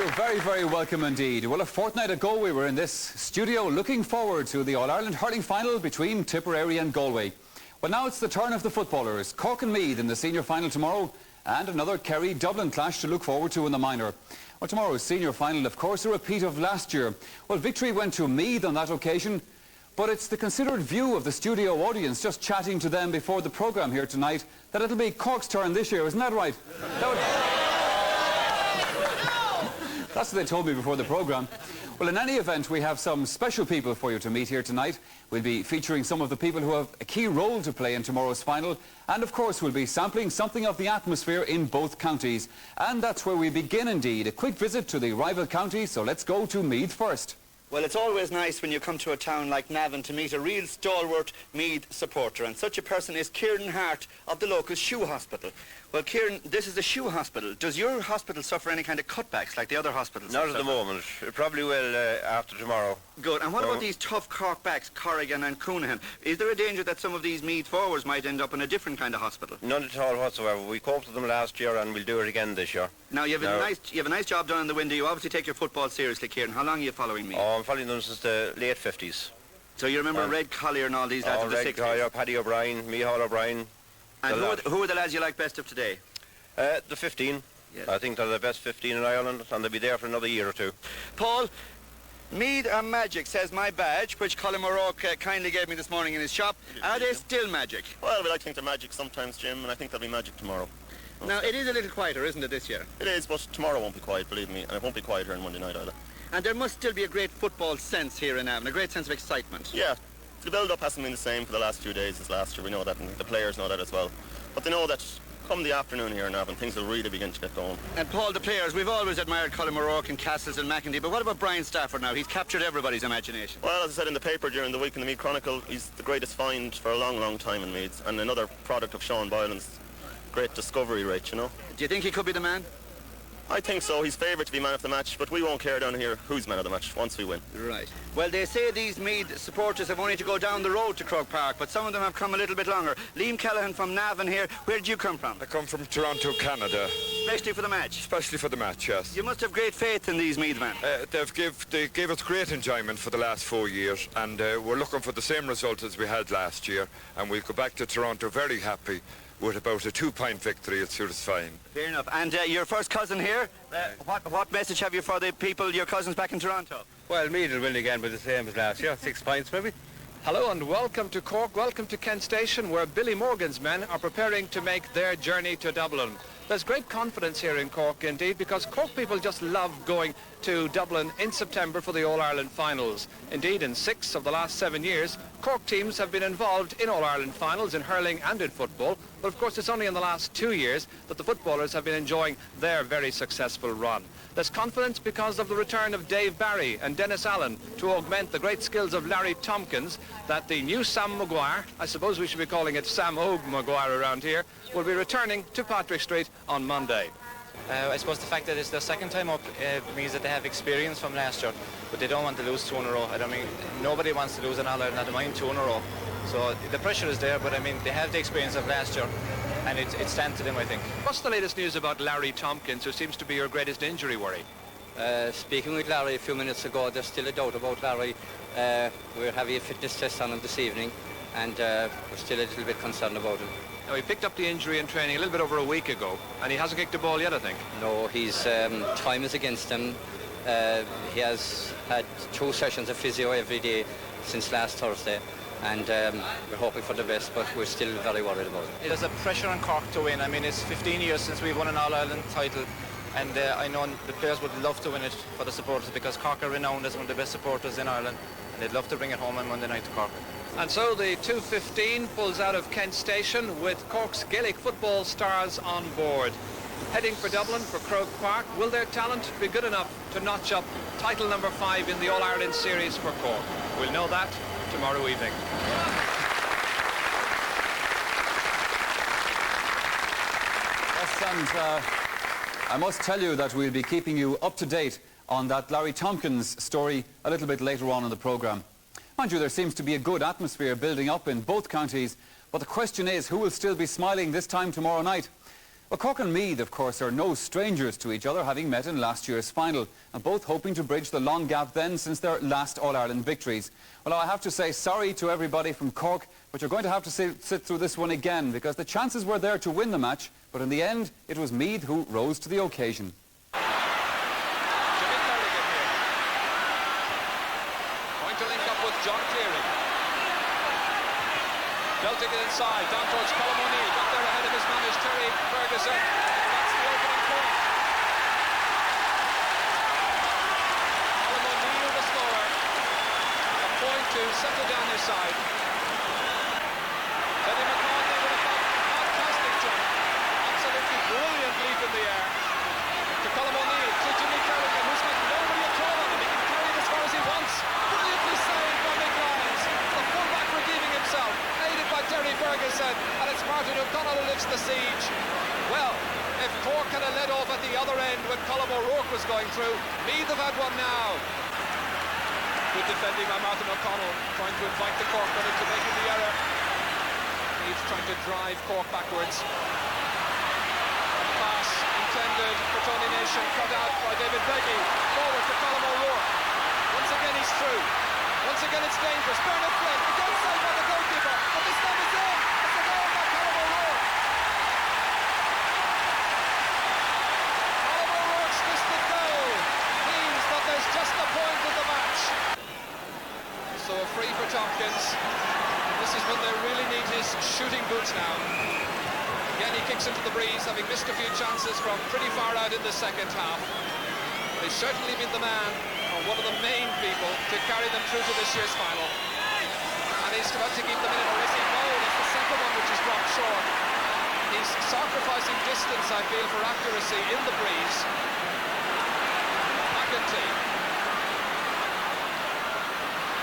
Well, very, very welcome indeed. Well, a fortnight ago we were in this studio looking forward to the All-Ireland hurling final between Tipperary and Galway. Well, now it's the turn of the footballers. Cork and Meath in the senior final tomorrow, and another Kerry-Dublin clash to look forward to in the minor. Well, tomorrow's senior final, of course, a repeat of last year. Well, victory went to Meath on that occasion, but it's the considerate view of the studio audience, just chatting to them before the programme here tonight, that it'll be Cork's turn this year, isn't that right? That's what they told me before the programme. Well, in any event, we have some special people for you to meet here tonight. We'll be featuring some of the people who have a key role to play in tomorrow's final. And, of course, we'll be sampling something of the atmosphere in both counties. And that's where we begin, indeed. A quick visit to the rival counties, so let's go to Meath first. Well, it's always nice when you come to a town like Navan to meet a real stalwart Meath supporter, and such a person is Kieran Hart of the local shoe hospital. Well, Kieran, this is a shoe hospital. Does your hospital suffer any kind of cutbacks like the other hospitals? Not at the moment. It probably will after tomorrow. Good. And what about these tough Cork backs, Corrigan and Coonahan? Is there a danger that some of these Meath forwards might end up in a different kind of hospital? None at all whatsoever. We coped with them last year and we'll do it again this year. Now, you have a nice job done in the window. You obviously take your football seriously, Kieran. How long are you following Meath? Oh, I'm following them since the late 50s. So you remember Red Collier and all these lads of the 60s? Red Collier, Paddy O'Brien, Micheál O'Brien. And who are the lads you like best of today? The 15. Yes. I think they're the best 15 in Ireland, and they'll be there for another year or two. Paul, Meath are magic, says my badge, which Colin O'Rourke kindly gave me this morning in his shop. Are they still magic? Well, we like to think they're magic sometimes, Jim, and I think they'll be magic tomorrow. Now, it is a little quieter, isn't it, this year? It is, but tomorrow won't be quiet, believe me, and it won't be quiet here on Monday night either. And there must still be a great football sense here in Navan, a great sense of excitement. Yeah, the build-up hasn't been the same for the last few days as last year, we know that, and the players know that as well. But they know that come the afternoon here in Navan, things will really begin to get going. And Paul, the players, we've always admired Colin O'Rourke and Castles and McEntee, but what about Brian Stafford now? He's captured everybody's imagination. Well, as I said in the paper during the week in the Meath Chronicle, he's the greatest find for a long, long time in Meath, and another product of Sean Boylan's great discovery rate, you know. Do you think he could be the man? I think so. He's favoured to be man of the match, but we won't care down here who's man of the match once we win. Right. Well, they say these Meath supporters have only to go down the road to Croke Park, but some of them have come a little bit longer. Liam Callaghan from Navan here. Where did you come from? I come from Toronto, Canada. Especially for the match? Especially for the match, yes. You must have great faith in these Meath men. They gave us great enjoyment for the last 4 years, and we're looking for the same result as we had last year, and we'll go back to Toronto very happy with about a 2-point victory. It suits fine. Fair enough. And your first cousin here, what message have you for the people, your cousins back in Toronto? Well, Meath will win again, but the same as last year, 6 points maybe. Hello and welcome to Cork, welcome to Kent Station, where Billy Morgan's men are preparing to make their journey to Dublin. There's great confidence here in Cork indeed, because Cork people just love going to Dublin in September for the All-Ireland finals. Indeed, in 6 of the last 7 years, Cork teams have been involved in All-Ireland finals in hurling and in football. But of course, it's only in the last 2 years that the footballers have been enjoying their very successful run. There's confidence because of the return of Dave Barry and Dennis Allen to augment the great skills of Larry Tompkins, that the new Sam Maguire, I suppose we should be calling it Sam Og Maguire around here, will be returning to Patrick Street on Monday. I suppose the fact that it's their second time up means that they have experience from last year, but they don't want to lose 2 in a row. I mean, nobody wants to lose an All-Ireland, not mind 2 in a row. So the pressure is there, but I mean, they have the experience of last year, and it stands to them, I think. What's the latest news about Larry Tompkins, who seems to be your greatest injury worry? Speaking with Larry a few minutes ago, there's still a doubt about Larry. We're having a fitness test on him this evening, and we're still a little bit concerned about him. Now, he picked up the injury in training a little bit over a week ago, and he hasn't kicked a ball yet, I think. No, his time is against him. He has had 2 sessions of physio every day since last Thursday, and we're hoping for the best, but we're still very worried about it. There's a pressure on Cork to win. I mean, it's 15 years since we've won an All-Ireland title, and I know the players would love to win it for the supporters, because Cork are renowned as one of the best supporters in Ireland, and they'd love to bring it home on Monday night to Cork. And so the 2:15 pulls out of Kent Station with Cork's Gaelic football stars on board. Heading for Dublin for Croke Park, will their talent be good enough to notch up title number 5 in the All-Ireland series for Cork? We'll know that tomorrow evening. Yes, and I must tell you that we'll be keeping you up to date on that Larry Tompkins story a little bit later on in the programme. Mind you, there seems to be a good atmosphere building up in both counties, but the question is, who will still be smiling this time tomorrow night? Well, Cork and Meath, of course, are no strangers to each other, having met in last year's final, and both hoping to bridge the long gap then since their last All-Ireland victories. Well, I have to say sorry to everybody from Cork, but you're going to have to sit through this one again, because the chances were there to win the match, but in the end, it was Meath who rose to the occasion. Belting it inside, down towards Colm O'Neill, got there ahead of his man is Terry Ferguson. That's the opening point. Colm O'Neill, the scorer. A point to settle down his side. Teddy McCarthy with a fantastic jump. Absolutely brilliant leap in the air. To Colm O'Neill, to Jimmy Kerrigan, who's got nobody at all on him. He can carry it as far as he wants. Brilliantly saved by Mick Lyons. The fullback redeeming himself. By Terry Ferguson, and it's Martin O'Connell who lifts the siege. Well, if Cork had a led off at the other end when Colm O'Rourke was going through, Meath have had one now. Good defending by Martin O'Connell, trying to invite the Cork runner to making the error. Meath trying to drive Cork backwards. Pass intended for Tony Nation, cut out by David Beggy. Forward to Colm O'Rourke. Once again he's through. Once again it's dangerous. Bernard Flynn, again saved by the goalkeeper. But this time it's in. It's a goal by Colm O'Rourke. Colm O'Rourke's distant goal means that there's just a point in the match. So a free for Tompkins. This is when they really need his shooting boots now. Again he kicks into the breeze, having missed a few chances from pretty far out in the second half. But he's certainly been the man, or one of the main people, to carry them through to this year's final. And he's about to keep them in a racing goal. It's the second one which is dropped short. He's sacrificing distance, I feel, for accuracy in the breeze. McEntee.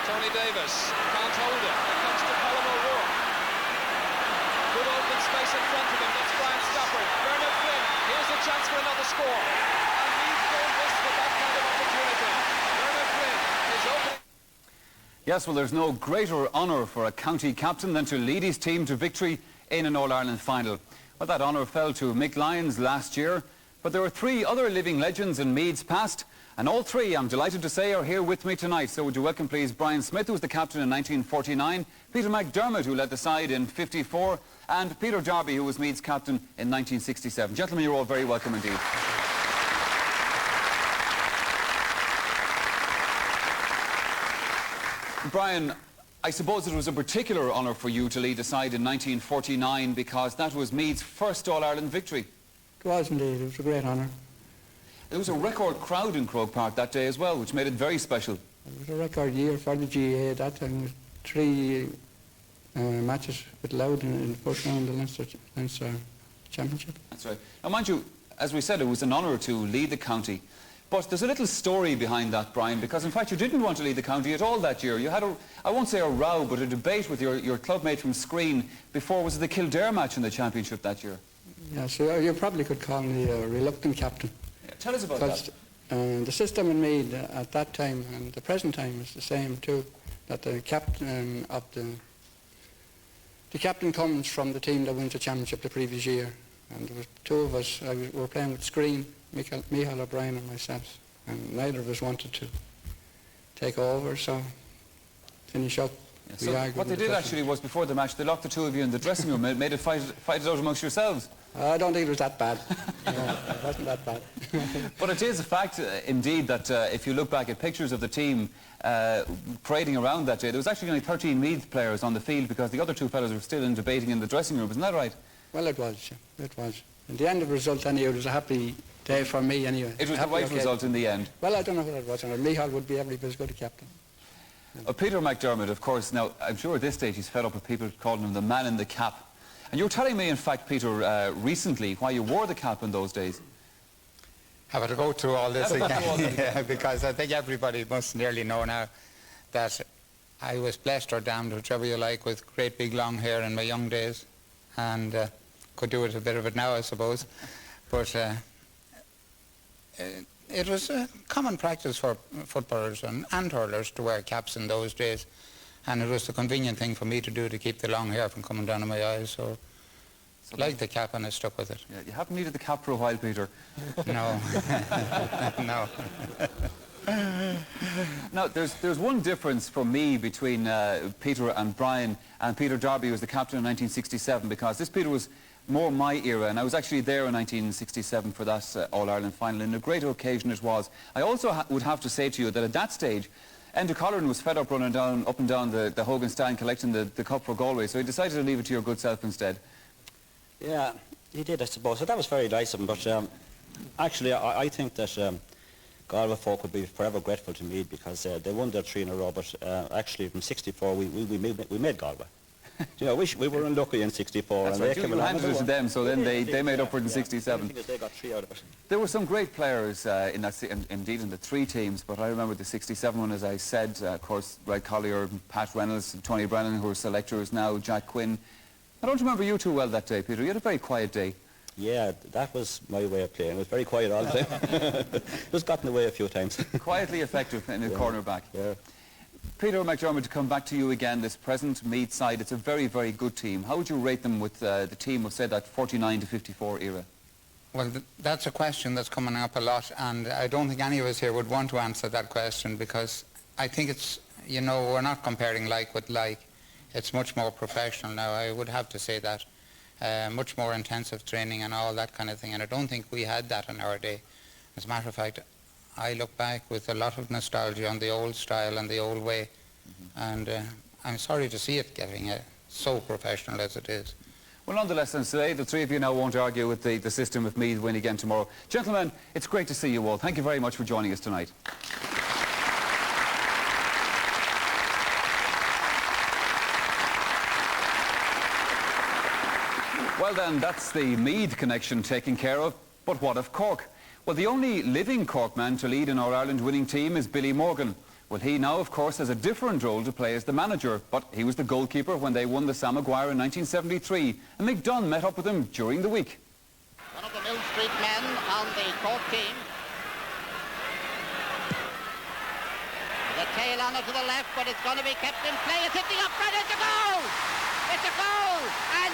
Tony Davis can't hold it. It comes to Colm O'Rourke. Good open space in front of him. That's Brian Stafford. Bernard Flynn. Here's a chance for another score. And Meath don't miss with that kind of opportunity. Bernard Flynn is opening. Yes, well, there's no greater honour for a county captain than to lead his team to victory in an All-Ireland final. Well, that honour fell to Mick Lyons last year, but there were three other living legends in Meath's past, and all three, I'm delighted to say, are here with me tonight. So would you welcome, please, Brian Smith, who was the captain in 1949, Peter McDermott, who led the side in 54, and Peter Darby, who was Meath's captain in 1967. Gentlemen, you're all very welcome indeed. Brian, I suppose it was a particular honour for you to lead the side in 1949 because that was Meath's first All-Ireland victory. It was indeed. It was a great honour. There was a record crowd in Croke Park that day as well, which made it very special. It was a record year for the GAA at that time. It was 3 matches with Louth in the first round of the Leinster Championship. That's right. Now, mind you, as we said, it was an honour to lead the county. But there's a little story behind that, Brian, because in fact you didn't want to lead the county at all that year. You had I won't say a row, but a debate with your clubmate from Screen before, was it the Kildare match in the championship that year? Yeah, so you probably could call me a reluctant captain. Yeah, tell us about that. The system in Meath at that time and the present time is the same too, that the captain comes from the team that wins the championship the previous year. And there was 2 of us, we were playing with Screen, Michael O'Brien and myself, and neither of us wanted to take over, so finish up. Yeah, so what they did actually was, before the match, they locked the 2 of you in the dressing room and made it fight it out amongst yourselves. I don't think it was that bad. No, it wasn't that bad. But it is a fact, indeed, that if you look back at pictures of the team parading around that day, there was actually only 13 Meath players on the field because the other 2 fellows were still in debating in the dressing room. Isn't that right? Well, it was, yeah, it was. In the end of the result, anyway, it was a happy day for me, anyway. It was the right result in the end. Well, I don't know what it was, and Michael would be every bit as good a captain. Peter McDermott, of course, now, I'm sure at this stage he's fed up with people calling him the man in the cap. And you were telling me, in fact, Peter, recently, why you wore the cap in those days. Have to go through all this again, yeah, because I think everybody must nearly know now that I was blessed or damned, whichever you like, with great big long hair in my young days, and could do it a bit of it now, I suppose. But it was a common practice for footballers and hurlers to wear caps in those days, and it was the convenient thing for me to do to keep the long hair from coming down on my eyes. So So like the cap and I stuck with it. Yeah, you haven't needed the cap for a while, Peter. No. No. Now, there's one difference for me between Peter and Brian, and Peter Darby was the captain in 1967, because this Peter was more my era, and I was actually there in 1967 for that All-Ireland final, and a great occasion it was. I also would have to say to you that at that stage, Enda Colleran was fed up running up and down the Hogan stand collecting the cup for Galway, so he decided to leave it to your good self instead. Yeah, he did, I suppose. So that was very nice of him, but actually I think that Galway folk would be forever grateful to Meath, because they won their 3 in a row, but actually from 64 we made Galway. You know, we were unlucky in 64. That's and right. they came You handed it to them, so then they made up for it in yeah, 67. the thing is they got 3 out of it. There were some great players indeed in the 3 teams, but I remember the 67 one, as I said, of course, Ray Collier, Pat Reynolds, Tony Brennan, who are selectors now, Jack Quinn. I don't remember you too well that day, Peter. You had a very quiet day. Yeah, that was my way of playing. It was very quiet all the time. Just got in the way a few times. Quietly effective in a corner back. Yeah. Peter McDermott, to come back to you again, this present Meath side, it's a very, very good team. How would you rate them with the team of, say, that 49 to 54 era? Well, that's a question that's coming up a lot, and I don't think any of us here would want to answer that question, because I think it's, you know, we're not comparing like with like. It's much more professional now, I would have to say that. Much more intensive training and all that kind of thing, and I don't think we had that in our day. As a matter of fact, I look back with a lot of nostalgia on the old style and the old way, and I'm sorry to see it getting so professional as it is. Well, nonetheless, and today, the 3 of you now won't argue with the system if Meath win again tomorrow. Gentlemen, it's great to see you all. Thank you very much for joining us tonight. Well then, that's the Meath connection taken care of. But what of Cork? Well, the only living Cork man to lead an All-Ireland winning team is Billy Morgan. Well, he now, of course, has a different role to play as the manager, but he was the goalkeeper when they won the Sam Maguire in 1973, and Mick Dunn met up with him during the week. One of the Mill Street men on the Cork team. The tail on it to the left, but it's going to be kept in play. It's hit the upright. It's a goal! It's a goal! And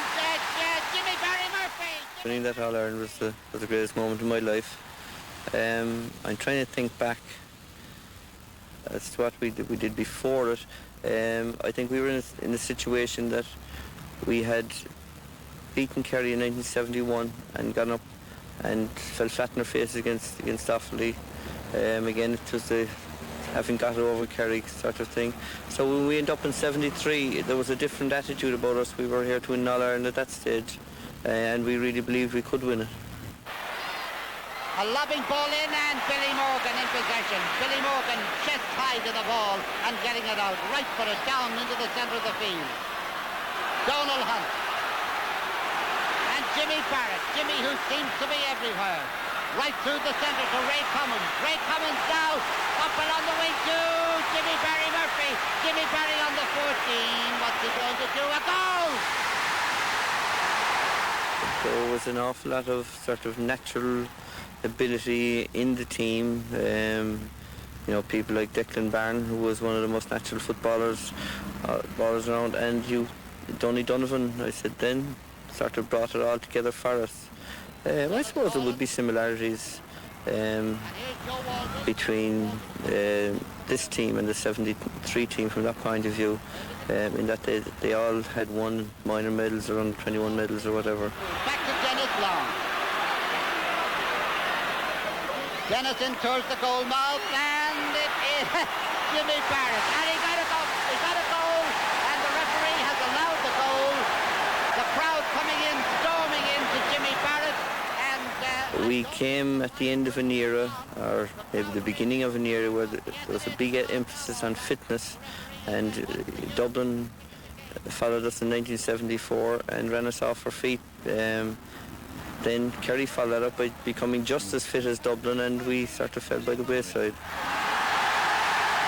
Jimmy Barry Murphy. Winning that All-Ireland was the greatest moment in my life. I'm trying to think back as to what we did before it. I think we were in a situation that we had beaten Kerry in 1971 and gone up and fell flat in our faces against Offaly. Again, it was the having got over Kerry sort of thing. So when we ended up in 73, there was a different attitude about us. We were here to win All-Ireland at that stage, and we really believed we could win it. A lobbing ball in, and Billy Morgan in possession. Billy Morgan chest high to the ball and getting it out. Right foot it down into the centre of the field. Donald Hunt. And Jimmy Barrett. Jimmy, who seems to be everywhere. Right through the centre to Ray Cummins. Ray Cummins now up and on the wing to Jimmy Barry Murphy. Jimmy Barry on the 14. What's he going to do? A goal! There was an awful lot of sort of natural ability in the team. You know, people like Declan Barron, who was one of the most natural footballers around, and Donny Donovan, I said then, sort of brought it all together for us. I suppose there would be similarities between this team and the 73 team from that point of view, in that they all had won minor medals or under 21 medals or whatever. Back to Dennis Long. Denison towards the goal mouth, and it is Jimmy Barrett. And he got a goal, and the referee has allowed the goal. The crowd coming in, storming into Jimmy Barrett. And we came at the end of an era, or maybe the beginning of an era, where there was a big emphasis on fitness, and Dublin followed us in 1974 and ran us off our feet. Then Kerry followed up by becoming just as fit as Dublin, and we sort of fell by the wayside. And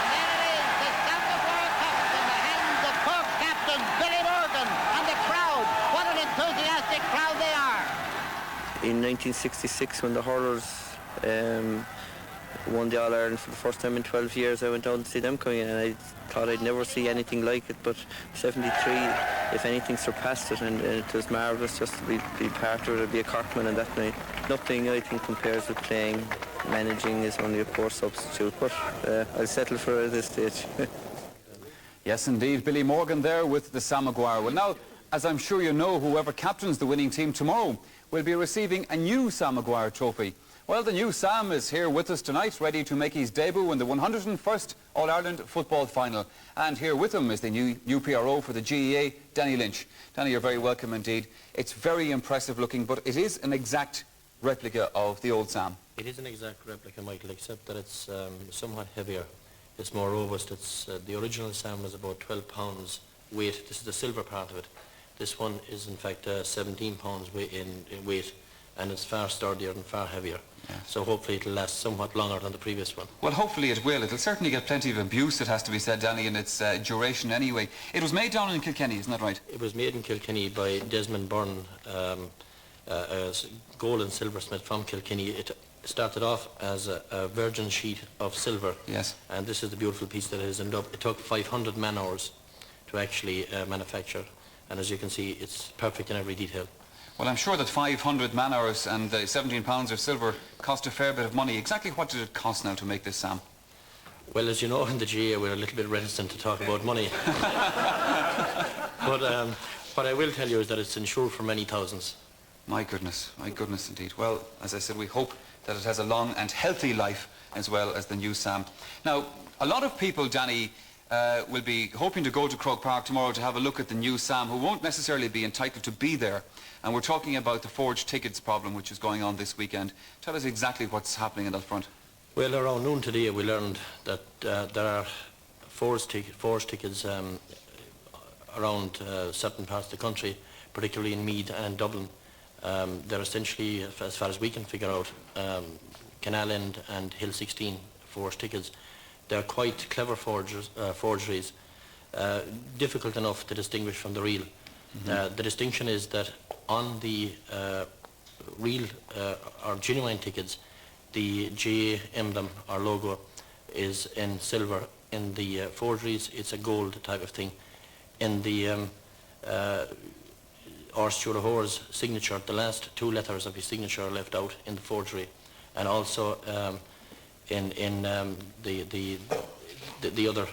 there it is, the stamp of World Cup in the hands of Cork captain Billy Morgan, and the crowd. What an enthusiastic crowd they are. In 1966, when the hurlers won the All-Ireland for the first time in 12 years, I went down to see them coming in, and I thought I'd never see anything like it, but 73, if anything, surpassed it, and it was marvellous just to be part of it, be a Corkman on that night. Nothing, I think, compares with playing. Managing is only a poor substitute, but I'll settle for it at this stage. Yes, indeed. Billy Morgan there with the Sam Maguire. Well, now, as I'm sure you know, whoever captains the winning team tomorrow will be receiving a new Sam Maguire trophy. Well, the new Sam is here with us tonight, ready to make his debut in the 101st All-Ireland football final. And here with him is the new PRO for the GEA, Danny Lynch. Danny, you're very welcome indeed. It's very impressive looking, but it is an exact replica of the old Sam. It is an exact replica, Michael, except that it's somewhat heavier. It's more robust. It's the original Sam was about 12 pounds weight. This is the silver part of it. This one is in fact 17 pounds in weight, and it's far sturdier and far heavier. Yeah. So hopefully it'll last somewhat longer than the previous one. Well, hopefully it will. It'll certainly get plenty of abuse, it has to be said, Danny, in its duration anyway. It was made down in Kilkenny, isn't that right? It was made in Kilkenny by Desmond Byrne, a gold and silversmith from Kilkenny. It started off as a virgin sheet of silver. Yes. And this is the beautiful piece that has ended up. It took 500 man-hours to actually manufacture. And as you can see, it's perfect in every detail. Well, I'm sure that 500 man-hours and 17 pounds of silver cost a fair bit of money. Exactly what did it cost now to make this Sam? Well, as you know, in the GA we're a little bit reticent to talk about money. But what I will tell you is that it's insured for many thousands. My goodness indeed. Well, as I said, we hope that it has a long and healthy life as well as the new Sam. Now, a lot of people, Danny, will be hoping to go to Croke Park tomorrow to have a look at the new Sam, who won't necessarily be entitled to be there. And we're talking about the forged tickets problem which is going on this weekend. Tell us exactly what's happening on that front. Well, around noon today we learned that there are forged tickets around certain parts of the country, particularly in Meath and in Dublin. They're essentially, as far as we can figure out, Canal End and Hill 16 forged tickets. They're quite clever forgeries, difficult enough to distinguish from the real. The distinction is that on the real or genuine tickets, the GA emblem or logo is in silver. In the forgeries, it's a gold type of thing. In the Stuart O'Hore's signature, the last two letters of his signature are left out in the forgery, and also in the other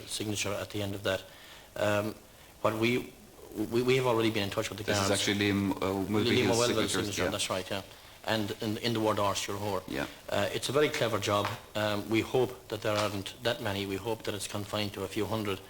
signature at the end of that. What we have already been in touch with the guards. This is actually Liam O'Wellville's signature, yeah. That's right, yeah. And in the word Stuart O'Hore. Yeah. It's a very clever job. We hope that there aren't that many. We hope that it's confined to a few hundred.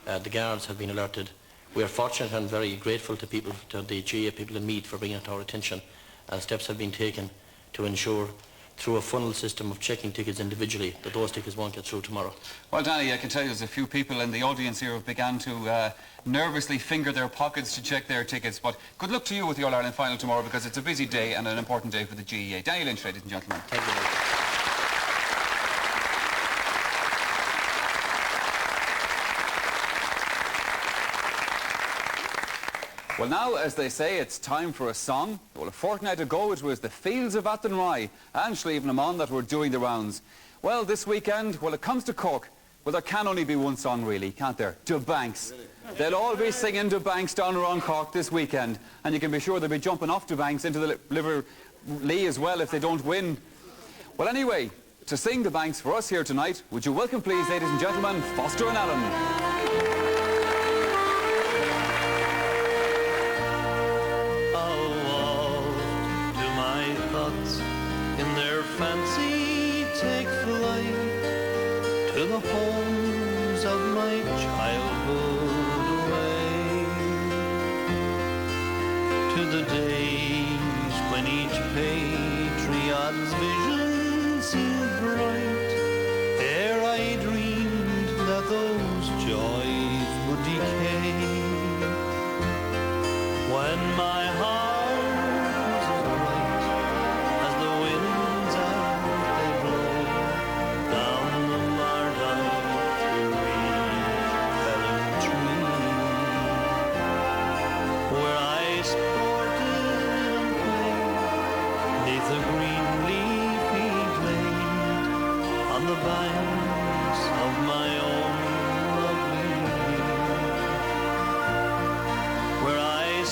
The guards have been alerted. We are fortunate and very grateful to people, to the GA people in Meath for bringing it to our attention, and steps have been taken to ensure, through a funnel system of checking tickets individually, that those tickets won't get through tomorrow. Well, Danny, I can tell you there's a few people in the audience here who began to nervously finger their pockets to check their tickets, but good luck to you with the All-Ireland final tomorrow, because it's a busy day and an important day for the GEA. Danny Lynch, ladies and gentlemen. Thank you. Well, now, as they say, it's time for a song. Well, a fortnight ago, it was the Fields of Athenry and Slievin that were doing the rounds. Well, this weekend, well, it comes to Cork. Well, there can only be one song, really, can't there? De Banks. They'll all be singing De Banks down around Cork this weekend. And you can be sure they'll be jumping off De Banks into the Liver Lee as well if they don't win. Well, anyway, to sing De Banks for us here tonight, would you welcome, please, ladies and gentlemen, Foster and Allen. In their fancy take flight to the homes of my childhood away, to the days when each patriot's vision seemed bright, ere I dreamed that those joys would decay. When my heart on the banks of my own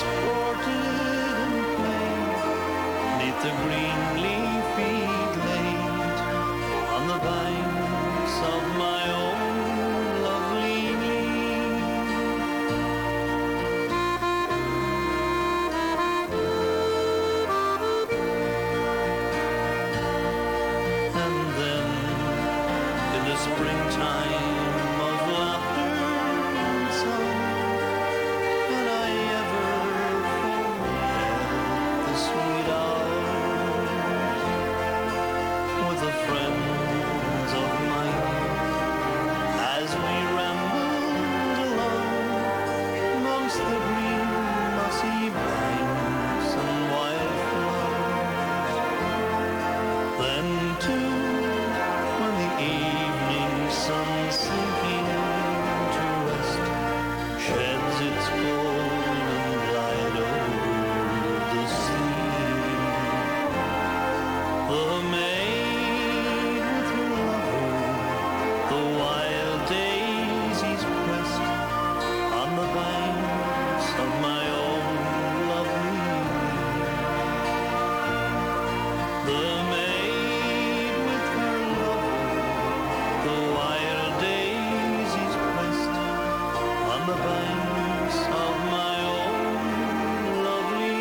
sported and played 'neath the green leafy glade on the banks of my own lovely Meath. And then in the springtime of laughter and song, can I ever forget the sweet hours with the friends of mine as we rambled along amongst the green mossy banks and wildflowers? Then too, when the evening sun sinking to rest sheds its golden light over the sea, the maid with her lover, the wild daisies pressed on the banks of my own lovely Meath. The maid with her lover, the wild daisies pressed on the banks of my own lovely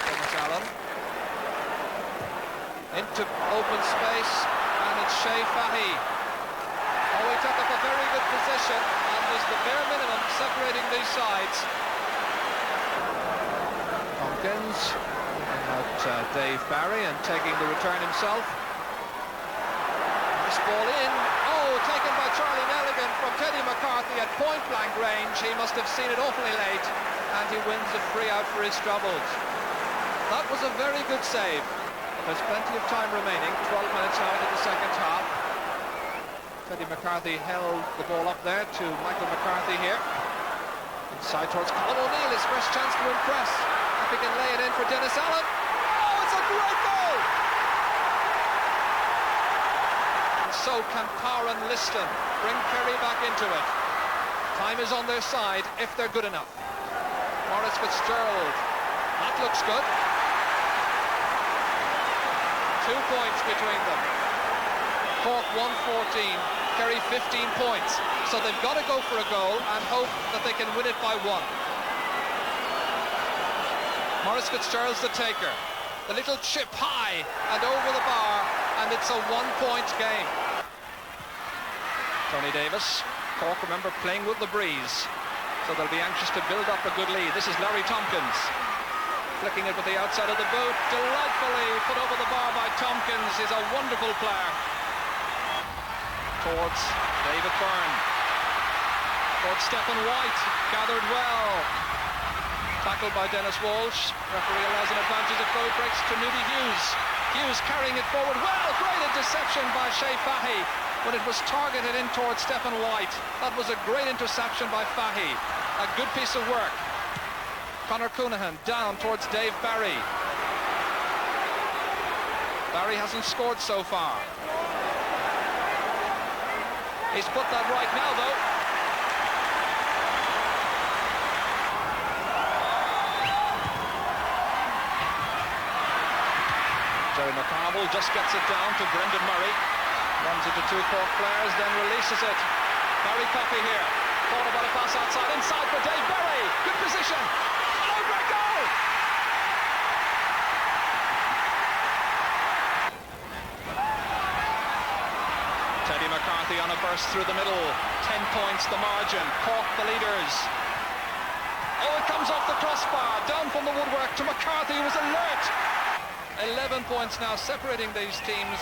Thomas Allen. Into open space, and it's Shea Fahy. Oh, he took up a very good position, and there's the bare minimum separating these sides. Tompkins looking at Dave Barry and taking the return himself. Nice ball in. Oh, taken by Charlie Nelligan from Teddy McCarthy at point-blank range. He must have seen it awfully late, and he wins a free out for his troubles. That was a very good save. There's plenty of time remaining, 12 minutes now into the second half. Teddy McCarthy held the ball up there to Michael McCarthy here. Inside towards Colin O'Neill, his first chance to impress. If he can lay it in for Dennis Allen. Oh, it's a great goal! And so can Power and Liston bring Kerry back into it. Time is on their side if they're good enough. Maurice Fitzgerald. That looks good. 2 points between them. Cork 114, Kerry 15 points. So they've got to go for a goal and hope that they can win it by 1. Maurice Fitzgerald's the taker. The little chip high and over the bar, and it's a 1-point game. Tony Davis. Cork, remember, playing with the breeze, so they'll be anxious to build up a good lead. This is Larry Tompkins. Flicking it with the outside of the boot. Delightfully put over the bar by Tompkins. He's a wonderful player. Towards David Byrne. Towards Stephen White. Gathered well. Tackled by Dennis Walsh. Referee allows an advantage if goal breaks to Moody Hughes. Hughes carrying it forward well. Great interception by Shea Fahy when it was targeted in towards Stephen White. That was a great interception by Fahy. A good piece of work. Conor Coonahan down towards Dave Barry. Barry hasn't scored so far. He's put that right now, though. Jerry McCarville just gets it down to Brendan Murray. Runs into 2 Cork players, then releases it. Barry Coffey here. Thought about a pass outside, inside for Dave Barry. Good position. Oh, great goal! Teddy McCarthy on a burst through the middle. 10 points the margin. Cork the leaders. Oh, it comes off the crossbar. Down from the woodwork to McCarthy, who was alert. 11 points now separating these teams.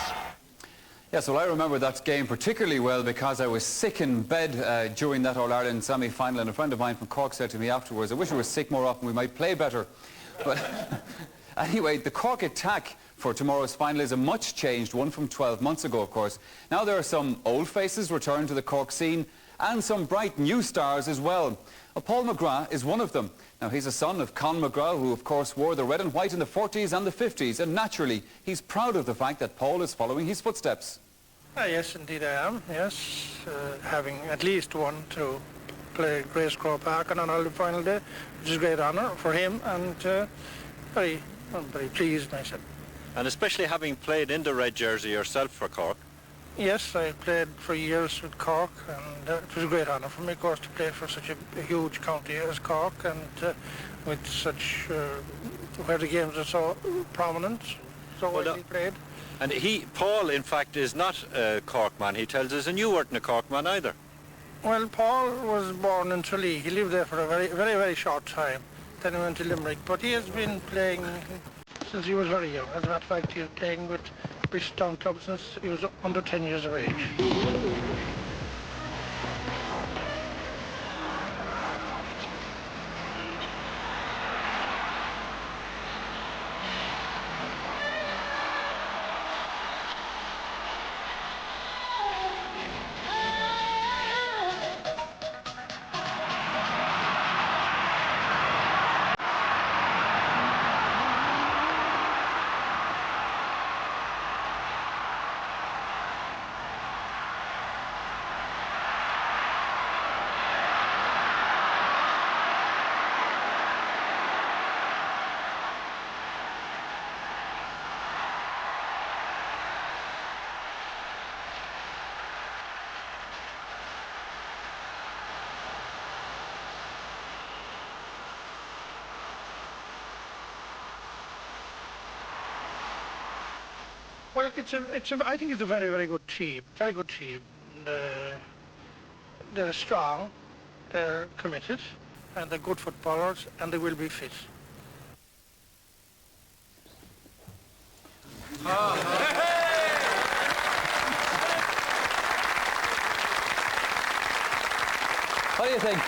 Yes, well, I remember that game particularly well because I was sick in bed during that All-Ireland semi-final, and a friend of mine from Cork said to me afterwards, I wish I was sick more often, we might play better. But anyway, the Cork attack for tomorrow's final is a much changed one from 12 months ago, of course. Now there are some old faces returned to the Cork scene, and some bright new stars as well. Paul McGrath is one of them. Now, he's a son of Con McGrath, who, of course, wore the red and white in the 40s and the 50s, and naturally, he's proud of the fact that Paul is following his footsteps. Yes, indeed I am, yes. Having at least one to play Grace Crow Park on an Ireland final day, which is a great honour for him, and I'm very pleased myself. And especially having played in the red jersey yourself for Cork. Yes, I played for years with Cork, and it was a great honour for me, of course, to play for such a huge county as Cork, and with such, where the games are so prominent, so widely played. And Paul, in fact, is not a Cork man, he tells us, and you weren't a Cork man either. Well, Paul was born in Tralee. He lived there for a very, very, very short time. Then he went to Limerick, but he has been playing since he was very young. As a matter of fact, he was playing with Bishopstown Club since he was under 10 years of age. Well, I think it's a very, very good team. Very good team. They're strong, they're committed, and they're good footballers, and they will be fit. What do you think?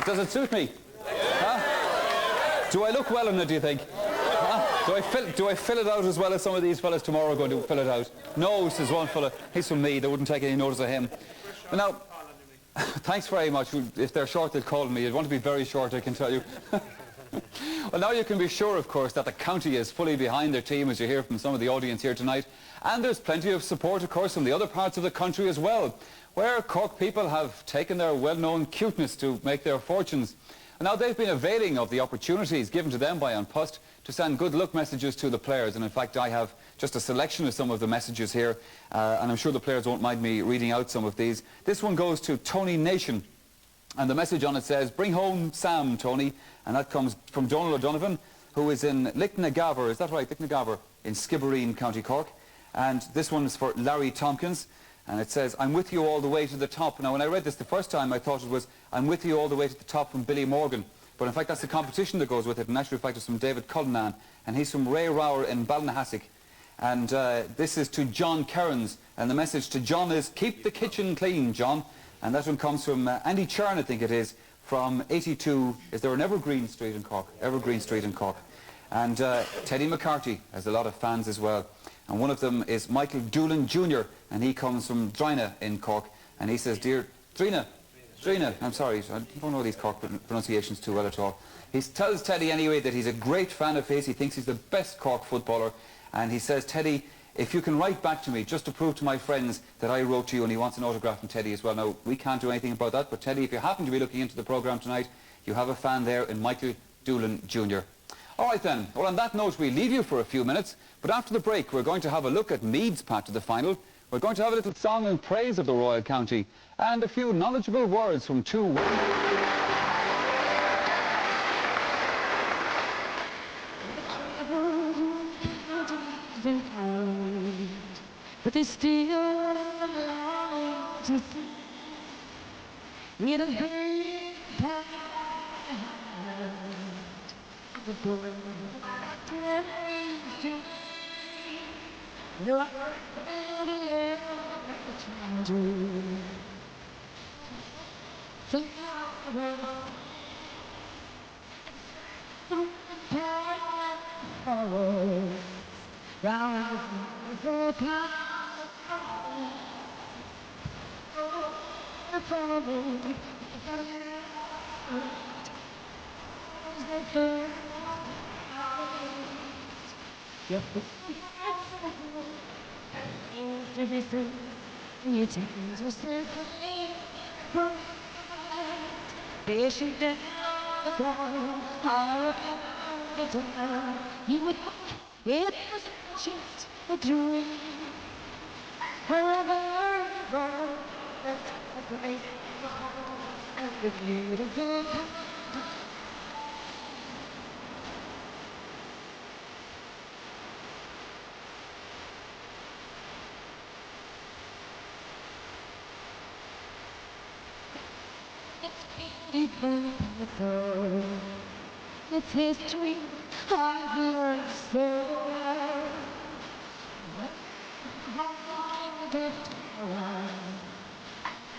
Does it suit me? Huh? Do I look well in it, do you think? Huh? Do I fill it out as well as some of these fellas tomorrow are going to fill it out? No, says one fella. He's from Meath. They wouldn't take any notice of him. But now, thanks very much. If they're short, they'll call me. You'd want to be very short, I can tell you. Well, now you can be sure, of course, that the county is fully behind their team, as you hear from some of the audience here tonight. And there's plenty of support, of course, from the other parts of the country as well, where Cork people have taken their well-known cuteness to make their fortunes. And now they've been availing of the opportunities given to them by An Post to send good luck messages to the players. And in fact, I have just a selection of some of the messages here, and I'm sure the players won't mind me reading out some of these. This one goes to Tony Nation, and the message on it says, "Bring home Sam, Tony," and that comes from Donald O'Donovan, who is in Licknagaver, is that right, Licknagaver, in Skibbereen, County Cork. And this one is for Larry Tompkins, and it says, "I'm with you all the way to the top." Now, when I read this the first time, I thought it was, "I'm with you all the way to the top" from Billy Morgan. But in fact, that's the competition that goes with it. In actual fact, it's from David Cullinan, and he's from Ray Rower in Ballinahasig. And this is to John Kerrins, and the message to John is, "Keep the kitchen clean, John." And that one comes from Andy Churn, I think it is, from 82, is there an Evergreen Street in Cork? Evergreen Street in Cork. And Teddy McCarthy has a lot of fans as well. And one of them is Michael Doolan Jr., and he comes from Drina in Cork. And he says, "Dear Drina, I'm sorry, I don't know these Cork pronunciations too well at all." He tells Teddy anyway that he's a great fan of his. He thinks he's the best Cork footballer. And he says, "Teddy, if you can write back to me just to prove to my friends that I wrote to you," and he wants an autograph from Teddy as well. Now, we can't do anything about that, but Teddy, if you happen to be looking into the programme tonight, you have a fan there in Michael Doolan Jr. All right then, well on that note we leave you for a few minutes, but after the break we're going to have a look at Meath's part of the final. We're going to have a little song in praise of the Royal County and a few knowledgeable words from two... But they still to need a big part of the boy. No, round the You would get just a dream wherever that's a great and the beautiful. It's history I've learned so well.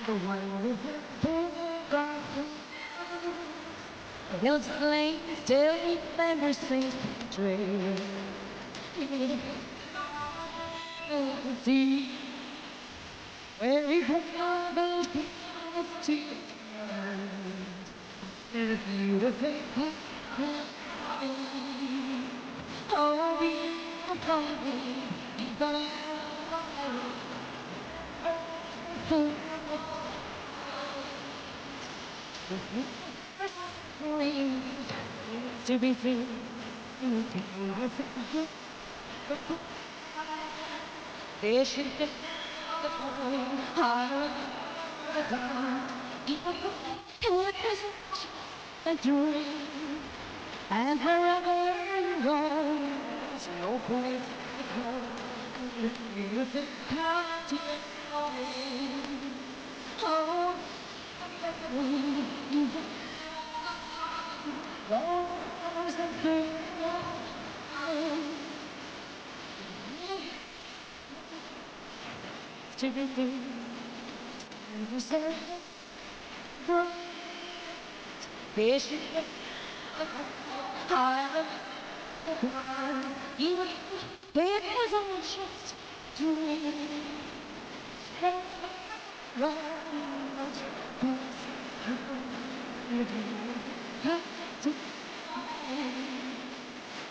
The one with the dark those flames still remember things betrayed. See where we have those to there's a beautiful oh, we are coming, but to be free. There should be the heart of a dream, and wherever you go, there's no place to go. With the party away. Oh, lost and free. To be free. You said, there should be the heart of even there was a just dream.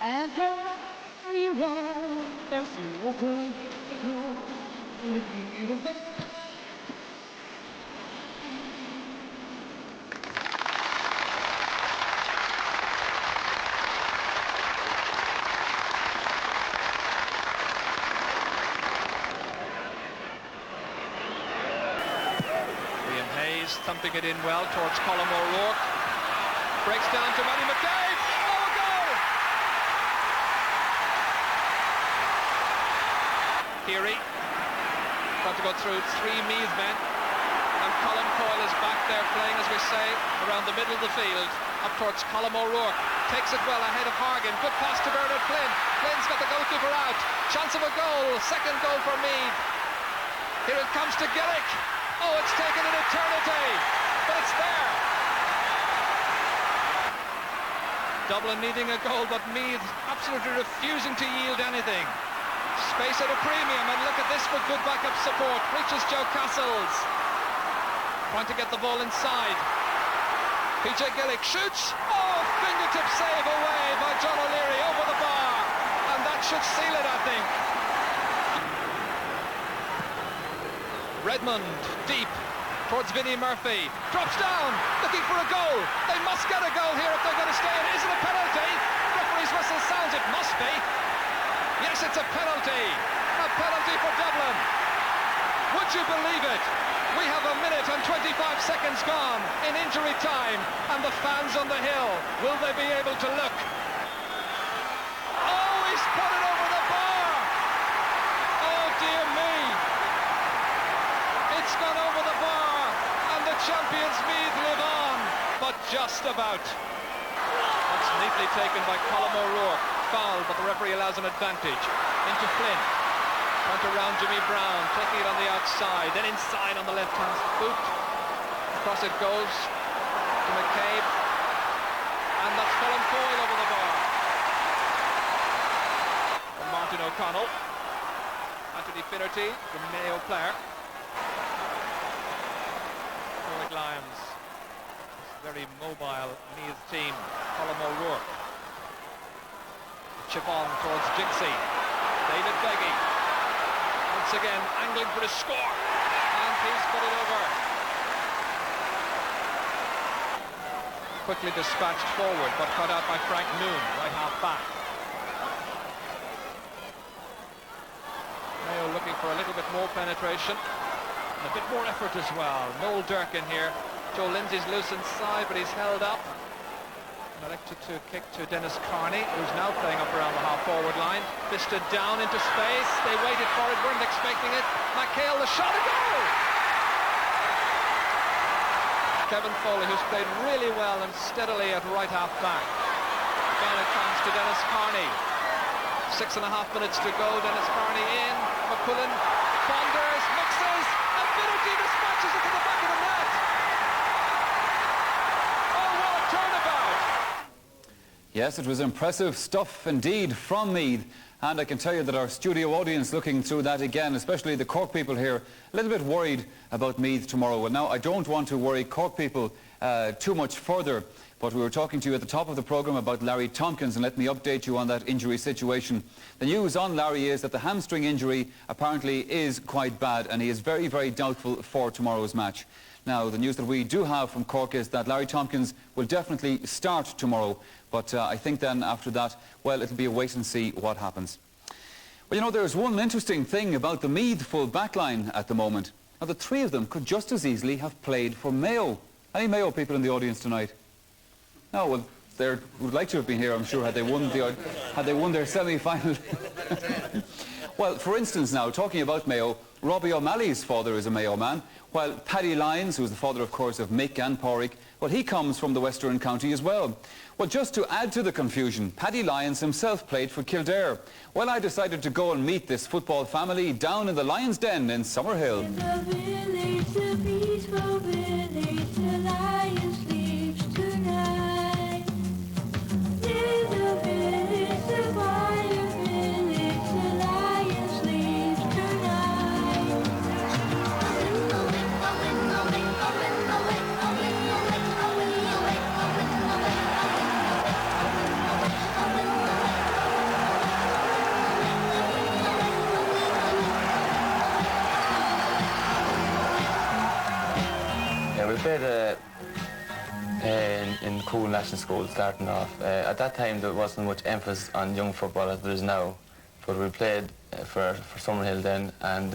And everyone there's no good thumping it in well towards Colm O'Rourke. Breaks down to Matty McCabe. Oh, a goal! Keary got to go through three Meath men. And Colm Coyle is back there playing, as we say, around the middle of the field. Up towards Colm O'Rourke. Takes it well ahead of Hargan. Good pass to Bernard Flynn. Flynn's got the goalkeeper out. Chance of a goal. Second goal for Meath. Here it comes to Gillick. Oh, it's taken an eternity, but it's there. Dublin needing a goal, but Meath absolutely refusing to yield anything. Space at a premium, and look at this for good backup support. Reaches Joe Castles. Trying to get the ball inside. PJ Gillick shoots. Oh, fingertip save away by John O'Leary over the bar. And that should seal it, I think. Redmond, deep, towards Vinnie Murphy. Drops down, looking for a goal. They must get a goal here if they're going to stay in. Is it a penalty? Referee's whistle sounds it must be. Yes, it's a penalty. A penalty for Dublin. Would you believe it? We have a minute and 25 seconds gone in injury time. And the fans on the hill, will they be able to look? Oh, he's put it over the bar. Oh, dear me. It's gone over the bar, and the champions Meath live on, but just about. That's neatly taken by Colm O'Rourke. Foul, but the referee allows an advantage. Into Flynn. Trying to round Jimmy Brown, taking it on the outside, then inside on the left-hand boot. Across it goes to McCabe, and that's Colm Coyle over the bar. From Martin O'Connell. Anthony Finnerty, the Mayo player. Lions. Very mobile Meath team. Colm O'Rourke. Chip on towards Jinxie. David Beggy. Once again angling for the score. And he's put it over. Quickly dispatched forward, but cut out by Frank Noon, right half back. Mayo looking for a little bit more penetration. And a bit more effort as well. Noel Durkin here. Joe Lindsay's loose inside, but he's held up. And elected to kick to Dennis Carney, who's now playing up around the half-forward line. Fisted down into space. They waited for it, weren't expecting it. McHale, the shot, a goal! Kevin Foley, who's played really well and steadily at right half-back. Again it comes to Dennis Carney. 6.5 minutes to go. Dennis Carney in. McQuillan ponders, mixes, and Finnerty dispatches it to the back of the net. Oh, what a turnabout! Yes, it was impressive stuff indeed from Meath. And I can tell you that our studio audience looking through that again, especially the Cork people here, a little bit worried about Meath tomorrow. Well, now, I don't want to worry Cork people too much further, but we were talking to you at the top of the programme about Larry Tompkins, and let me update you on that injury situation. The news on Larry is that the hamstring injury apparently is quite bad, and he is very, very doubtful for tomorrow's match. Now, the news that we do have from Cork is that Larry Tompkins will definitely start tomorrow, but I think then after that, well, it'll be a wait and see what happens. Well, you know, there's one interesting thing about the Meath full backline at the moment. Now, the three of them could just as easily have played for Mayo. Any Mayo people in the audience tonight? No, well, they would like to have been here, I'm sure, had they won their semi-final. Well, for instance now, talking about Mayo, Robbie O'Malley's father is a Mayo man, while Paddy Lyons, who is the father, of course, of Mick and Pádraig, well, he comes from the Western County as well. Well, just to add to the confusion, Paddy Lyons himself played for Kildare. Well, I decided to go and meet this football family down in the Lions Den in Summerhill. In the village, the peaceful village, the lion sleeps tonight. In the village, the quiet village, the lion sleeps tonight. Yeah, we played in Cool National School starting off. At that time there wasn't much emphasis on young football as there is now, but we played for Summerhill then, and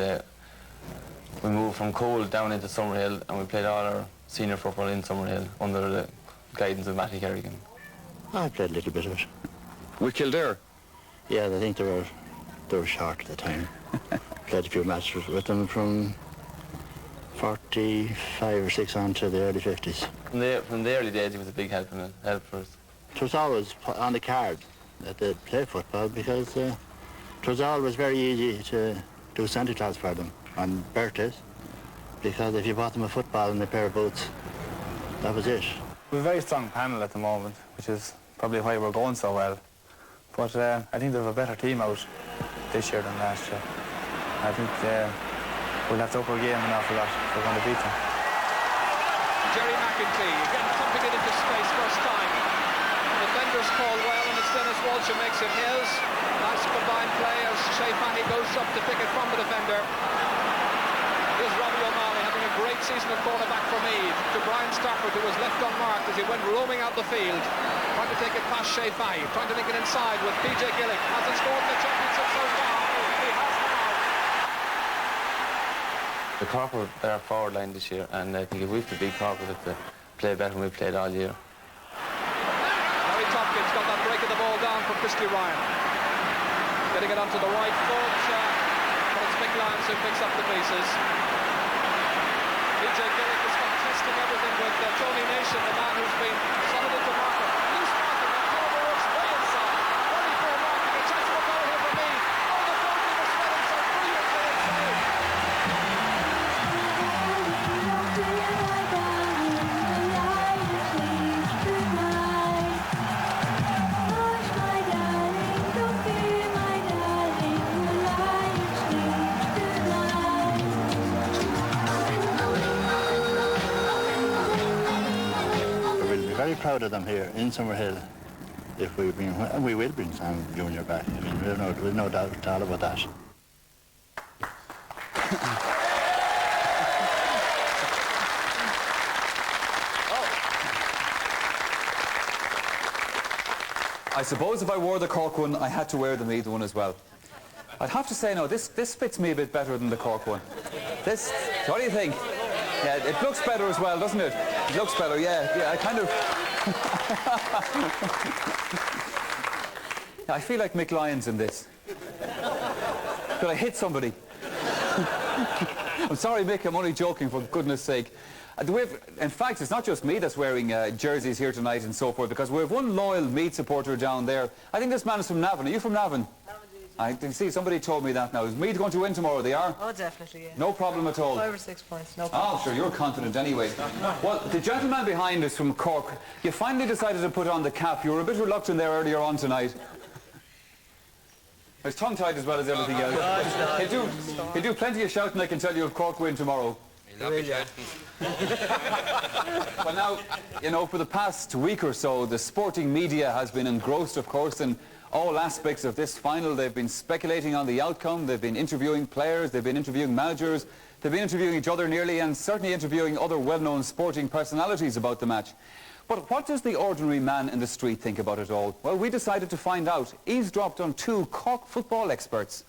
we moved from Cole down into Summerhill, and we played all our senior football in Summerhill under the guidance of Matty Kerrigan. I played a little bit of it. With Kildare? Yeah, I think they were short at the time. Played a few matches with them from 45 or 6 on to the early 50s. From the early days, he was a big help for us. It was always put on the card that they play football because it was always very easy to do Santa Claus for them on birthdays, because if you bought them a football and a pair of boots, that was it. We have a very strong panel at the moment, which is probably why we're going so well. But I think they have a better team out this year than last year. I think we'll have to up our game an awful lot if we're going to beat them. Jerry McEntee, again pumping it into space first time. The defenders call well, and it's Dennis Walsh who makes it his. Nice combined play as Shea Fanny goes up to pick it from the defender. Here's Robbie O'Malley having a great season at cornerback for Meath, to Brian Stafford, who was left unmarked as he went roaming out the field, trying to take it past Shea Fanny, trying to make it inside with PJ Gillick. Hasn't scored in the championship so far. He has now. The Cork were their forward line this year, and I think if we have to beat Cork, we'll have to play better than we've played all year. Larry Tompkins got that break of the ball down from Christy Ryan. Getting it onto the right foot, but it's Mick Lyons who picks up the pieces. PJ Gillick is contesting everything with Tony Nation, the man who's been solid into marker. Loose marking, and Colm O'Rourke's way inside. 34 marking, a chance for a goal here for Meath. Oh, the goalkeeper spread himself brilliantly inside. proud of them here in Summerhill if we bring, and we will bring Sam Junior back. I mean, we've no doubt at all about that. I suppose if I wore the Cork one, I had to wear the Meath one as well. I'd have to say, no, this fits me a bit better than the Cork one. This, what do you think? Yeah, it looks better as well, doesn't it? It looks better, yeah, I kind of... I feel like Mick Lyons in this. Could I hit somebody? I'm sorry, Mick, I'm only joking, for goodness sake. In fact, it's not just me that's wearing jerseys here tonight and so forth, because we have one loyal Meath supporter down there. I think this man is from Navan. Are you from Navan? I can see somebody told me that now. Is Meath going to win tomorrow? They are? Oh, definitely, yeah. No problem at all. 5 or 6 points, no problem. Oh, sure, you're confident anyway. Well, the gentleman behind us from Cork, you finally decided to put on the cap. You were a bit reluctant there earlier on tonight. It's tongue-tied as well as everything else. He'll do plenty of shouting, I can tell you, if Cork win tomorrow. Well, now, you know, for the past week or so, the sporting media has been engrossed, of course, in all aspects of this final. They've been speculating on the outcome. They've been interviewing players. They've been interviewing managers. They've been interviewing each other nearly, and certainly interviewing other well-known sporting personalities about the match. But what does the ordinary man in the street think about it all? Well, we decided to find out. Eavesdropped on 2 Cork football experts.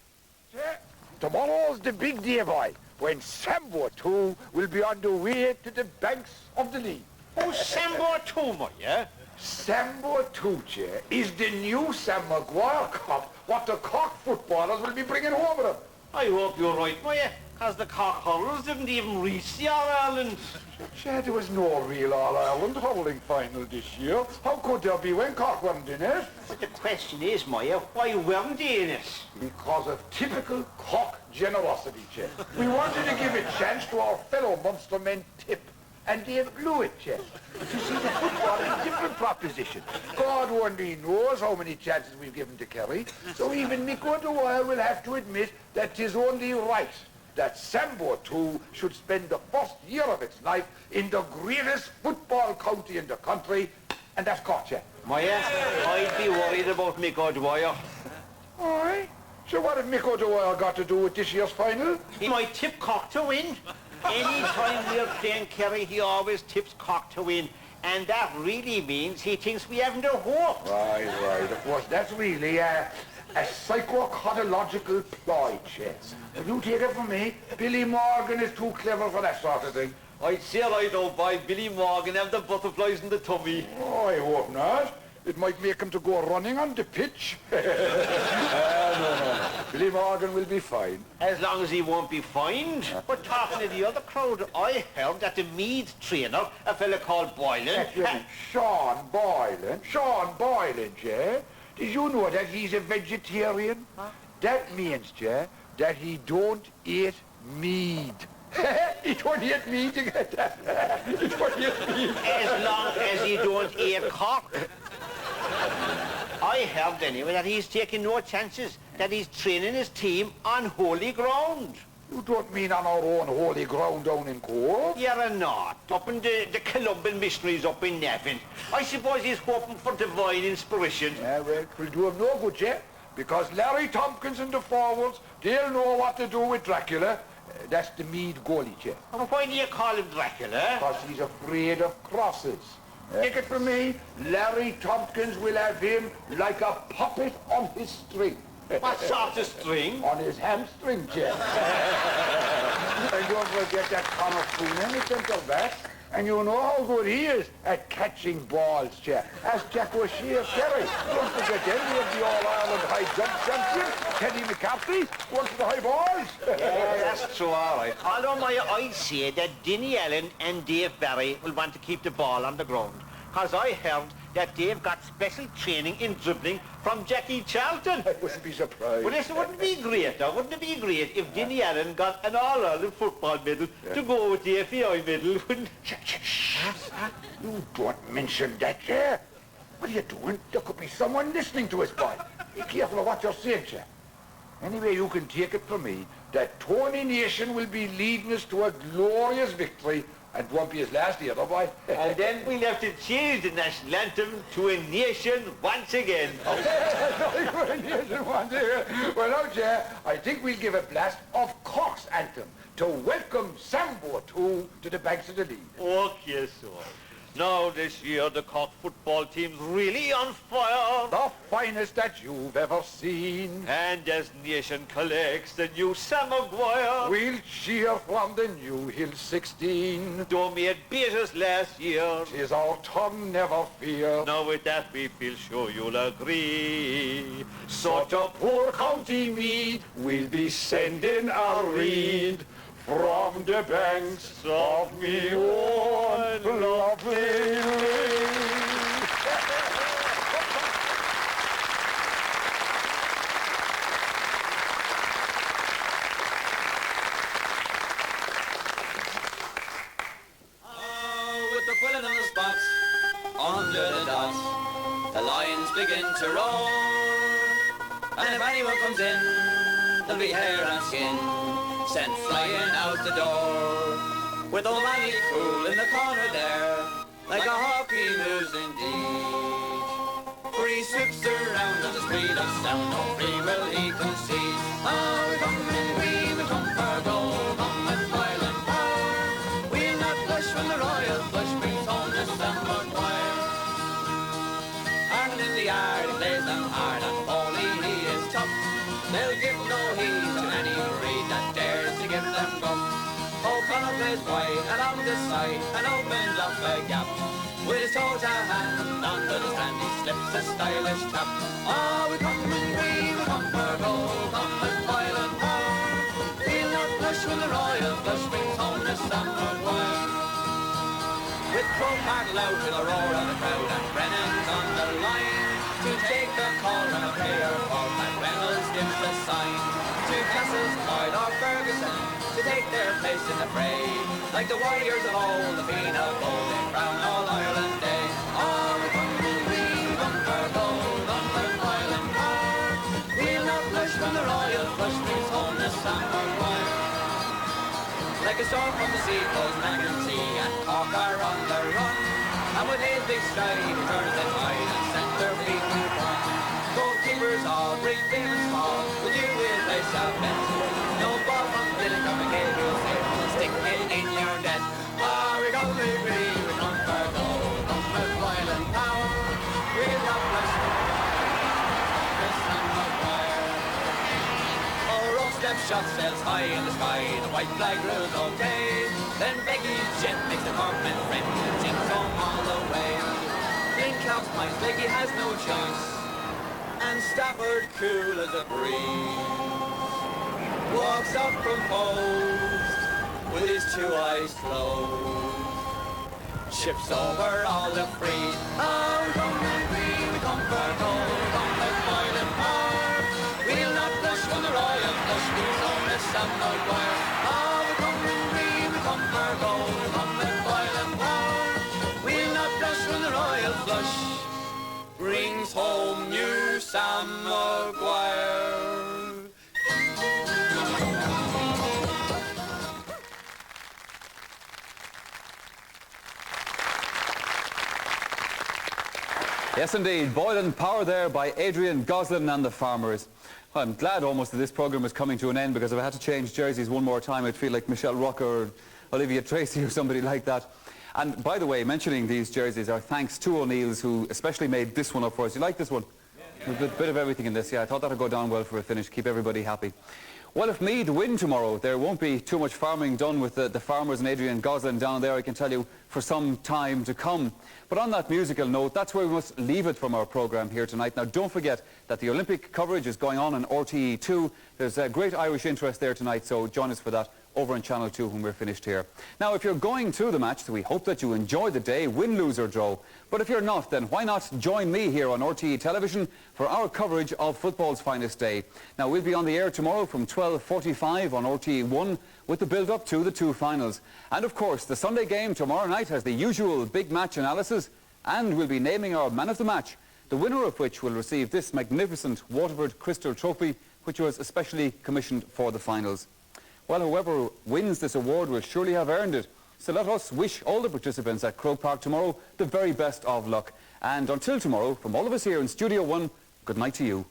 Yeah, tomorrow's the big day, boy, when Sambo 2 will be on the way to the banks of the Lee. Oh, Sambo 2, my, yeah? Sambo 2, Chair, is the new Sam Maguire Cup what the Cork footballers will be bringing home with them. I hope you're right, my, because the Cork hurlers didn't even reach the All-Ireland. Chair, there was no real All-Ireland hurling final this year. How could there be when Cork weren't in it? But the question is, Maya, why weren't they in it? Because of typical Cork generosity, Chair. We wanted to give a chance to our fellow Munster men Tip, and they blew it, Chair. But you see, the football is a different proposition. God only knows how many chances we've given to Kerry, so even Mick O'Dwyer will have to admit that 'tis only right that Sambo 2 should spend the first year of its life in the greatest football county in the country, and that's Cork, Chair. Maya, I'd be worried about Mick O'Dwyer. Aye? So what have Mick O'Dwyer got to do with this year's final? He might tip Cork to win. Any time we're playing Kerry, he always tips Cork to win. And that really means he thinks we haven't a hope. Right. Of course, that's really a psychopathological ploy, Chair. If you take it from me, Billy Morgan is too clever for that sort of thing. I'd say I don't buy Billy Morgan have the butterflies in the tummy. Oh, I hope not. It might make him to go running on the pitch. No. Billy Morgan will be fine. As long as he won't be fined. But talking to the other crowd, I heard that the Meath trainer, a fella called Boylan... Sean Boylan, Chair. Did you know that he's a vegetarian? Huh? That means, Chair, that he don't eat meat. He don't eat meat, you get that? He don't eat meat. As long as he don't eat Cork. I heard anyway that he's taking no chances, that he's training his team on holy ground. You don't mean on our own holy ground down in Cork? Yeah, not. Up in the Columban missionaries up in Navan. I suppose he's hoping for divine inspiration. Yeah, well, it will do him no good, Chair, because Larry Tompkins and the forwards, they'll know what to do with Dracula. That's the Meath goalie, Chair. And why do you call him Dracula? Because he's afraid of crosses. Take it from me, Larry Tompkins will have him like a puppet on his string. What sort of string? On his hamstring, Chair. And don't forget that Connor Foonan, the centre back. And you know how good he is at catching balls, Chair. Ask Jack O'Shea of Kerry. Don't forget them, we have the All-Ireland high jump champion, Kenny McCaffrey, one for the high balls. Yeah, that's true, all right. Although I'd say that Dinny Allen and Dave Barry will want to keep the ball on the ground. Because I heard that Dave got special training in dribbling from Jackie Charlton. I wouldn't be surprised. Well, this wouldn't be great, though. Wouldn't it be great if Dinny Allen got an All-Ireland football medal to go with the FAI medal? You don't mention that, Chair. What are you doing? There could be someone listening to us, boy. Be careful of what you're saying, Chair. Anyway, you can take it from me that Tony Nation will be leading us to a glorious victory And it won't be his last either, boy. And then we'll have to change the national anthem to A Nation Once Again. Well, now, Jay, I think we'll give a blast of Cork's anthem to welcome Sambo to the banks of the league. Okay, so. Now this year the Cork football team's really on fire. The finest that you've ever seen. And as Nation collects the new Sam Maguire, We'll cheer from the new Hill 16. though may it beat us last year. 'Tis our turn, never fear. Now with that we feel sure you'll agree. So to poor County Meath, we'll be sending a reed from the banks of me own lovely Meath. With the quilling and the spots under the dots, the lions begin to roar. And if anyone comes in, there'll be hair and skin sent flying out the door. With O'Malley cool in the corner there, like a hockey moves indeed. For he sweeps around at the speed of sound, no free will he concede. Oh, we come in green, we come for gold, come with violent power. We'll not blush when the royal flush brings home the Sam Maguire. Ireland in the yard, he plays them hard, and Foley he is tough. They'll give no heed to any reed that dares to give them guff. O'Connor plays wide along the side and opens up a gap. With his toe to hand, under the stand he slips a stylish tap. Oh, we come in green, we come for gold, come with violent power. We'll not blush when the royal flush brings home the Sam Maguire. With Crow Park loud with a roar of the crowd and Brennan's on the line to take the call when a player falls and Reynolds gives the sign to Castles, Clyde or Ferguson to take their place in the fray. Like the warriors of old, the Fiend of Gold, they crown all Ireland Day. Oh, we come in green, come for gold, on the violent power. We'll not blush when the royal flush brings home the Sam Maguire. Like a storm from the sea goes Mackenzie and Cork are on the run. And with his big stride he turns the tide and sends their feet to run. Goalkeepers all bring big and small, but you will place a bet. No ball from Billy Carmagay, you'll say, stick it in your net. Ah, we come to green, we come for gold, come with violent power. We'll not blush the Sam Maguire. Oh, rope step shot sails high in the sky, the white flag rules okay. Then Becky's jet makes the Corkman friend, jinks home all the way. In Clough's mind, Becky has no choice, and Stafford, cool as a breeze, walks up from post with his two eyes closed, chips over all the free. Oh, we come in green, we come for gold, come with violent power. We'll not blush when the royal flush brings home the Sam Maguire. Oh, we come in green, we come for gold, come with violent power. We'll not blush when the royal flush brings home new Sam Maguire. Yes, indeed. Boiling Power there by Adrian Goslin and the Farmers. Well, I'm glad almost that this programme is coming to an end, because if I had to change jerseys one more time, I'd feel like Michelle Rucker or Olivia Tracy or somebody like that. And by the way, mentioning these jerseys are thanks to O'Neill's, who especially made this one up for us. You like this one? There's a bit of everything in this. Yeah, I thought that would go down well for a finish, keep everybody happy. Well, if Meath win tomorrow, there won't be too much farming done with the Farmers and Adrian Goslin down there, I can tell you, for some time to come. But on that musical note, that's where we must leave it from our programme here tonight. Now, don't forget that the Olympic coverage is going on RTE2. There's a great Irish interest there tonight, so join us for that over on Channel 2 when we're finished here. Now, if you're going to the match, we hope that you enjoy the day, win, lose or draw. But if you're not, then why not join me here on RTE Television for our coverage of football's finest day. Now, we'll be on the air tomorrow from 12:45 on RTE1 with the build-up to the two finals. And of course, the Sunday game tomorrow night has the usual big match analysis, and we'll be naming our man of the match, the winner of which will receive this magnificent Waterford Crystal Trophy, which was especially commissioned for the finals. Well, whoever wins this award will surely have earned it. So let us wish all the participants at Croke Park tomorrow the very best of luck. And until tomorrow, from all of us here in Studio 1, good night to you.